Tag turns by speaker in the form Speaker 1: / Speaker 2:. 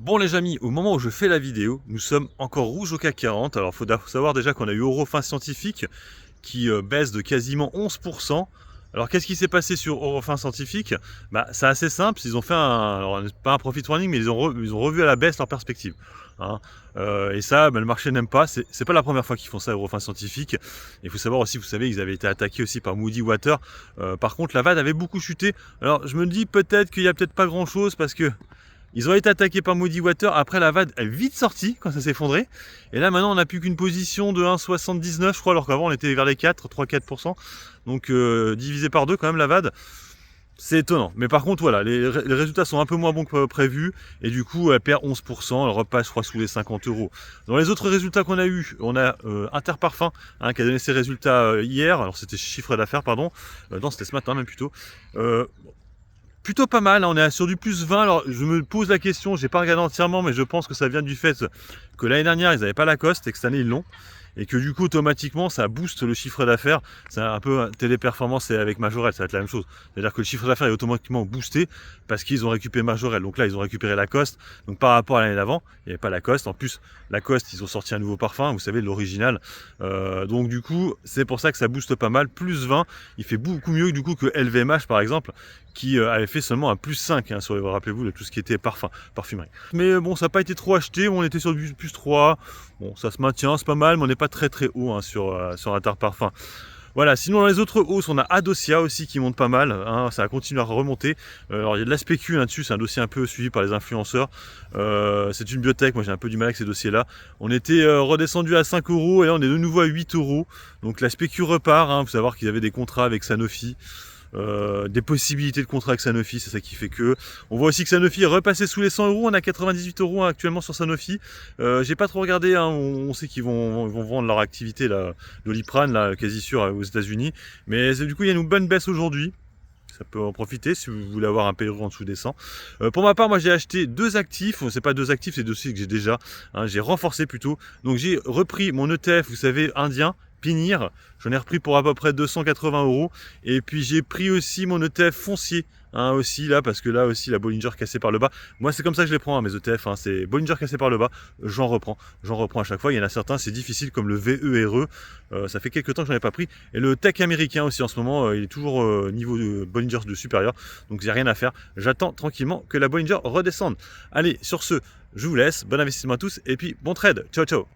Speaker 1: Bon les amis, au moment où je fais la vidéo, nous sommes encore rouge au CAC 40. Alors il faut savoir déjà qu'on a eu Eurofins Scientifique qui baisse de quasiment 11%. Alors qu'est-ce qui s'est passé sur Eurofins Scientifique? C'est assez simple, ils ont fait alors, pas un profit warning, mais ils ont revu à la baisse leur perspective. Hein. Et ça, le marché n'aime pas. C'est pas la première fois qu'ils font ça, Eurofins Scientifique. Il faut savoir aussi, vous savez, ils avaient été attaqués aussi par Moody Water. Par contre, la VAD avait beaucoup chuté. Alors je me dis peut-être qu'il y a peut-être pas grand-chose parce que ils ont été attaqués par Moody Water. Après, la VAD est vite sortie quand ça s'est effondré. Et là, maintenant, on n'a plus qu'une position de 1,79, je crois, alors qu'avant, on était vers les 3-4%. Donc, divisé par deux, quand même, la VAD. C'est étonnant. Mais par contre, voilà, les résultats sont un peu moins bons que prévu. Et du coup, elle perd 11%. Elle repasse, je crois, sous les 50 euros. Dans les autres résultats qu'on a eu, on a Interparfum, qui a donné ses résultats hier. Alors, c'était chiffre d'affaires, pardon. Non, c'était ce matin, même plutôt. Plutôt pas mal, hein, on est sur du plus 20. Alors je me pose la question, j'ai pas regardé entièrement, mais je pense que ça vient du fait que l'année dernière ils n'avaient pas Lacoste et que cette année ils l'ont. Et que du coup automatiquement ça booste le chiffre d'affaires. C'est un peu Téléperformance et avec Majorel, ça va être la même chose. C'est-à-dire que le chiffre d'affaires est automatiquement boosté parce qu'ils ont récupéré Majorel. Donc là ils ont récupéré Lacoste. Donc par rapport à l'année d'avant, il n'y avait pas Lacoste. En plus Lacoste ils ont sorti un nouveau parfum, vous savez l'original. Donc du coup c'est pour ça que ça booste pas mal. Plus 20, il fait beaucoup mieux du coup que LVMH par exemple, qui avait fait seulement un plus 5, hein, rappelez-vous, de tout ce qui était parfumerie. Mais bon, ça n'a pas été trop acheté, on était sur du plus 3, bon, ça se maintient, c'est pas mal, mais on n'est pas très haut, hein, sur Interparfum. Voilà, sinon dans les autres hausses, on a Adocia aussi qui monte pas mal, hein, ça a continué à remonter. Alors il y a de la spécu là-dessus, c'est un dossier un peu suivi par les influenceurs. C'est une biotech, moi j'ai un peu du mal avec ces dossiers-là. On était redescendu à 5 euros et là on est de nouveau à 8 euros. Donc la spécu repart, hein, faut savoir qu'ils avaient des contrats avec Sanofi. Des possibilités de contrat avec Sanofi, c'est ça qui fait que. On voit aussi que Sanofi est repassé sous les 100 euros, on a 98 euros actuellement sur Sanofi. J'ai pas trop regardé, hein, on sait qu'ils vont vendre leur activité, Doliprane, là, quasi sûr, aux États-Unis. Mais du coup, il y a une bonne baisse aujourd'hui. Ça peut en profiter si vous voulez avoir un PE en dessous des 100. Pour ma part, moi j'ai acheté deux actifs. C'est pas deux actifs, c'est deux que j'ai déjà. Hein, j'ai renforcé plutôt. Donc j'ai repris mon ETF, vous savez, indien. Pinir, j'en ai repris pour à peu près 280 euros. Et puis j'ai pris aussi mon ETF foncier, hein, aussi là, parce que là aussi la Bollinger cassée par le bas. Moi c'est comme ça que je les prends, hein, mes ETF, hein, c'est Bollinger cassé par le bas, j'en reprends à chaque fois. Il y en a certains, c'est difficile, comme le VERE, ça fait quelques temps que j'en ai pas pris. Et le tech américain aussi en ce moment, il est toujours niveau de Bollinger de supérieur, donc il n'y a rien à faire. J'attends tranquillement que la Bollinger redescende. Allez, sur ce, je vous laisse, bon investissement à tous, et puis bon trade, ciao ciao.